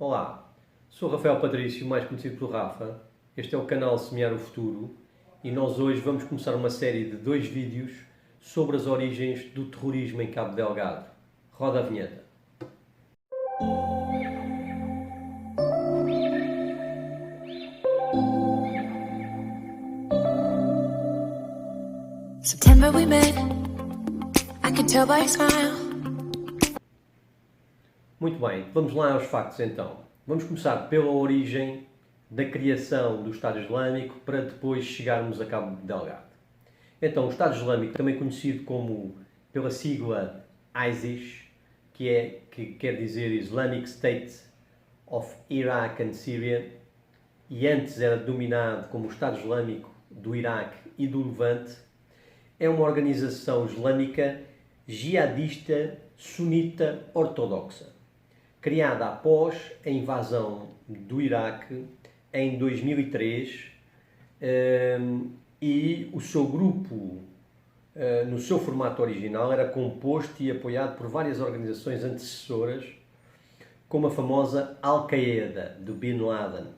Olá, sou Rafael Patrício, mais conhecido por Rafa. Este é o canal Semear o Futuro e nós hoje vamos começar uma série de 2 vídeos sobre as origens do terrorismo em Cabo Delgado. Roda a vinheta. September we met, I could tell by your smile. Muito bem, vamos lá aos factos então. Vamos começar pela origem da criação do Estado Islâmico para depois chegarmos a Cabo Delgado. Então, o Estado Islâmico, também conhecido como pela sigla ISIS, que quer dizer Islamic State of Iraq and Syria, e antes era denominado como o Estado Islâmico do Iraque e do Levante, é uma organização islâmica jihadista sunita ortodoxa, criada após a invasão do Iraque em 2003, e o seu grupo, no seu formato original, era composto e apoiado por várias organizações antecessoras, como a famosa Al-Qaeda, do Bin Laden,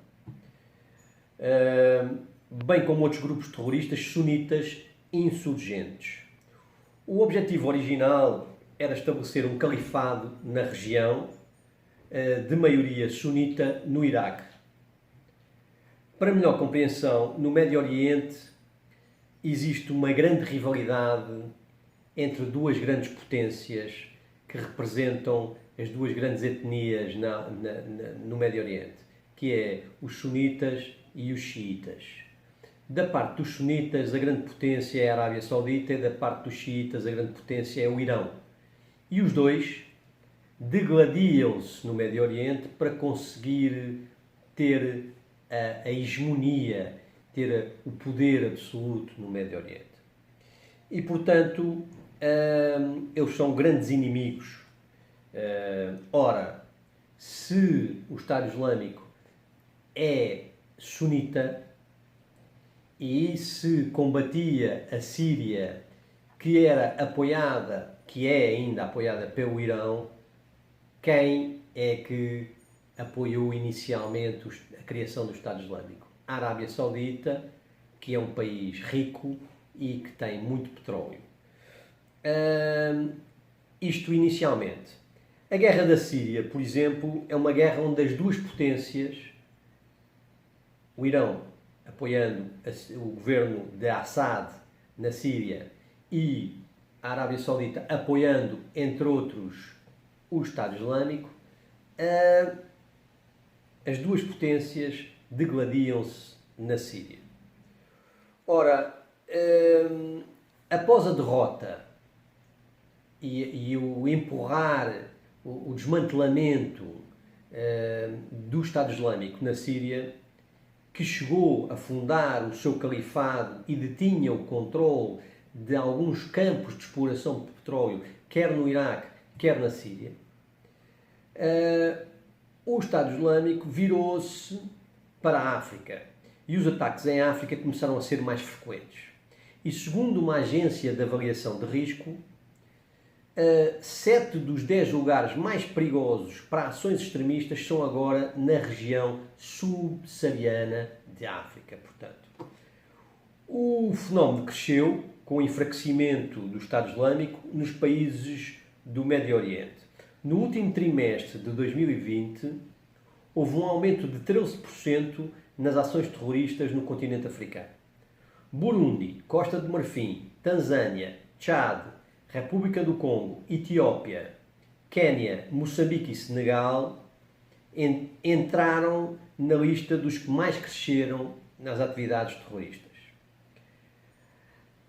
bem como outros grupos terroristas sunitas insurgentes. O objetivo original era estabelecer um califado na região, de maioria sunita, no Iraque. Para melhor compreensão, no Médio Oriente existe uma grande rivalidade entre duas grandes potências que representam as duas grandes etnias no Médio Oriente, que é os sunitas e os xiitas. Da parte dos sunitas, a grande potência é a Arábia Saudita, e da parte dos xiitas, a grande potência é o Irão. E os dois degladiam-se no Médio Oriente para conseguir ter a hegemonia, ter o poder absoluto no Médio Oriente. E, portanto, eles são grandes inimigos. Ora, se o Estado Islâmico é sunita e se combatia a Síria, que é ainda apoiada pelo Irão, quem é que apoiou inicialmente a criação do Estado Islâmico? A Arábia Saudita, que é um país rico e que tem muito petróleo. Isto inicialmente. A guerra da Síria, por exemplo, é uma guerra onde as duas potências, o Irão apoiando o governo de Assad na Síria e a Arábia Saudita apoiando, entre outros, o Estado Islâmico, as duas potências degladiam-se na Síria. Ora, após a derrota e o empurrar, o desmantelamento do Estado Islâmico na Síria, que chegou a fundar o seu califado e detinha o controle de alguns campos de exploração de petróleo, quer no Iraque, quer na Síria, o Estado Islâmico virou-se para a África e os ataques em África começaram a ser mais frequentes. E segundo uma agência de avaliação de risco, 7 dos 10 lugares mais perigosos para ações extremistas são agora na região subsaariana de África. Portanto, o fenómeno cresceu com o enfraquecimento do Estado Islâmico nos países do Médio Oriente. No último trimestre de 2020, houve um aumento de 13% nas ações terroristas no continente africano. Burundi, Costa de Marfim, Tanzânia, Chad, República do Congo, Etiópia, Quénia, Moçambique e Senegal entraram na lista dos que mais cresceram nas atividades terroristas.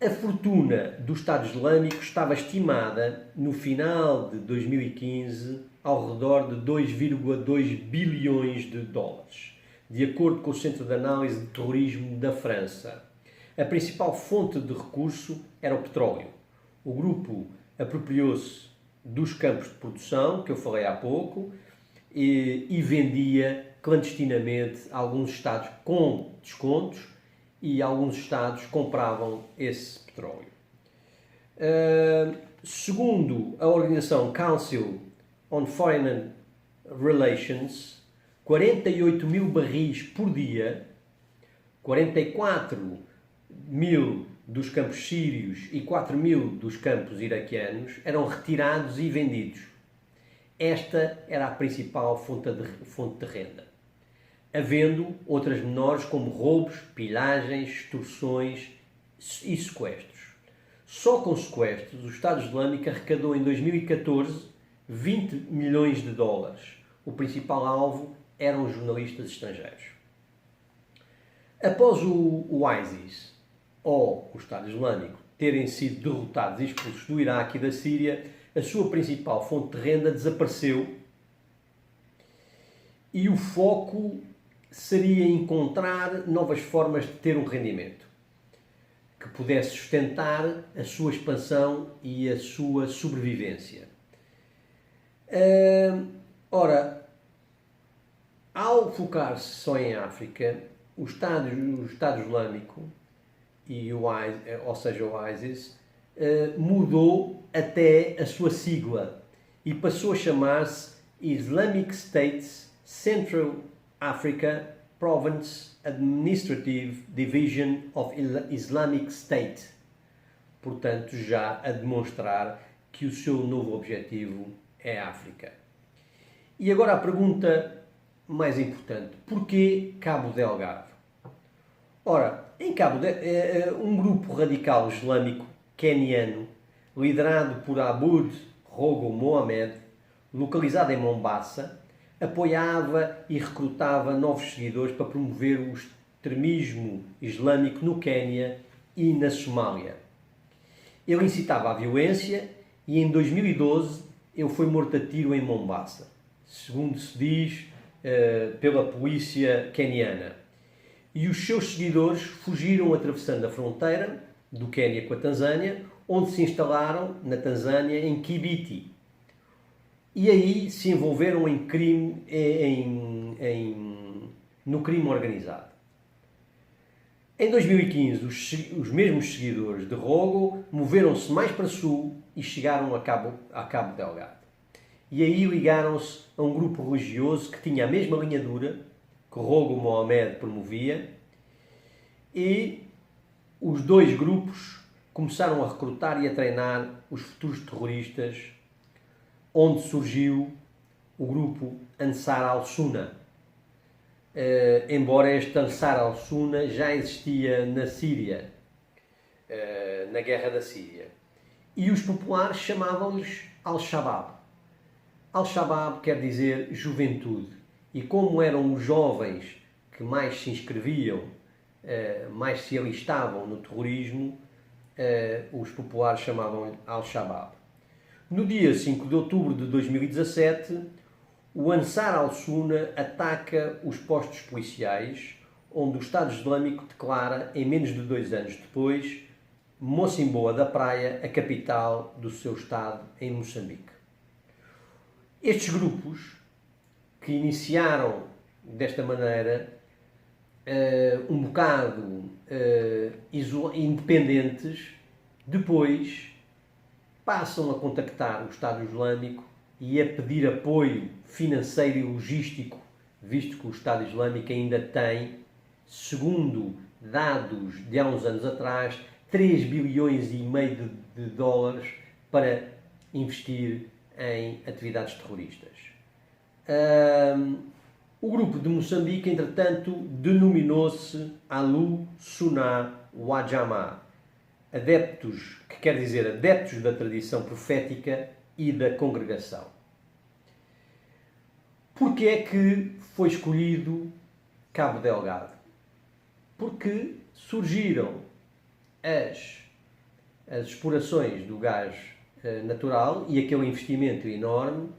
A fortuna do Estado Islâmico estava estimada, no final de 2015, ao redor de 2,2 bilhões de dólares, de acordo com o Centro de Análise de Terrorismo da França. A principal fonte de recurso era o petróleo. O grupo apropriou-se dos campos de produção, que eu falei há pouco, e vendia clandestinamente a alguns estados com descontos, e alguns estados compravam esse petróleo. Segundo a organização Council on Foreign Relations, 48 mil barris por dia, 44 mil dos campos sírios e 4 mil dos campos iraquianos eram retirados e vendidos. Esta era a principal fonte de renda, havendo outras menores como roubos, pilhagens, extorsões e sequestros. Só com sequestros, o Estado Islâmico arrecadou em 2014 20 milhões de dólares. O principal alvo eram jornalistas estrangeiros. Após o ISIS, ou o Estado Islâmico, terem sido derrotados e expulsos do Iraque e da Síria, a sua principal fonte de renda desapareceu e o foco seria encontrar novas formas de ter um rendimento que pudesse sustentar a sua expansão e a sua sobrevivência. Ora, ao focar-se só em África, o Estado Islâmico, ou seja, o ISIS, mudou até a sua sigla e passou a chamar-se Islamic States Central Africa Province Administrative Division of Islamic State. Portanto, já a demonstrar que o seu novo objetivo é a África. E agora a pergunta mais importante: porquê Cabo Delgado? Ora, em Cabo Delgado, um grupo radical islâmico queniano, liderado por Aboud Rogo Mohamed, localizado em Mombasa, apoiava e recrutava novos seguidores para promover o extremismo islâmico no Quênia e na Somália. Ele incitava a violência e em 2012 ele foi morto a tiro em Mombasa, segundo se diz pela polícia queniana. E os seus seguidores fugiram atravessando a fronteira do Quênia com a Tanzânia, onde se instalaram na Tanzânia em Kibiti. E aí se envolveram no crime organizado. Em 2015, os mesmos seguidores de Rogo moveram-se mais para sul e chegaram a Cabo Delgado. E aí ligaram-se a um grupo religioso que tinha a mesma linha dura que Rogo Mohamed promovia, e os dois grupos começaram a recrutar e a treinar os futuros terroristas, onde surgiu o grupo Ansar al-Sunna. Embora este Ansar al-Sunna já existia na Síria, na guerra da Síria. E os populares chamavam-lhes Al-Shabaab. Al-Shabaab quer dizer juventude. E como eram os jovens que mais se inscreviam, mais se alistavam no terrorismo, os populares chamavam-lhe Al-Shabaab. No dia 5 de outubro de 2017, o Ansar al-Sunna ataca os postos policiais, onde o Estado Islâmico declara, em menos de 2 anos depois, Mocimboa da Praia a capital do seu Estado, em Moçambique. Estes grupos, que iniciaram desta maneira, um bocado independentes, depois passam a contactar o Estado Islâmico e a pedir apoio financeiro e logístico, visto que o Estado Islâmico ainda tem, segundo dados de há uns anos atrás, 3 bilhões e meio de dólares para investir em atividades terroristas. O grupo de Moçambique, entretanto, denominou-se Alu-Sunnah Wal-Jamaa, adeptos, que quer dizer adeptos da tradição profética e da congregação. Porquê é que foi escolhido Cabo Delgado? Porque surgiram as explorações do gás natural e aquele investimento enorme,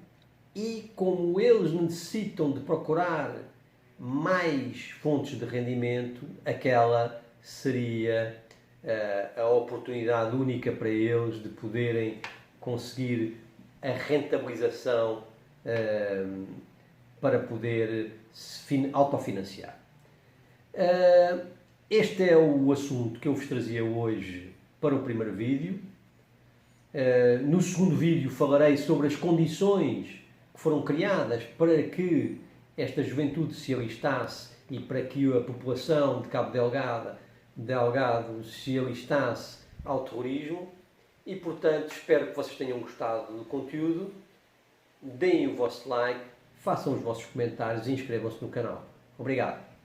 e como eles necessitam de procurar mais fontes de rendimento, aquela seria a oportunidade única para eles de poderem conseguir a rentabilização para poder se autofinanciar. Este é o assunto que eu vos trazia hoje para o primeiro vídeo. No segundo vídeo falarei sobre as condições que foram criadas para que esta juventude se alistasse e para que a população de Cabo Delgado se alistasse ao terrorismo. E, portanto, espero que vocês tenham gostado do conteúdo. Deem o vosso like, façam os vossos comentários e inscrevam-se no canal. Obrigado.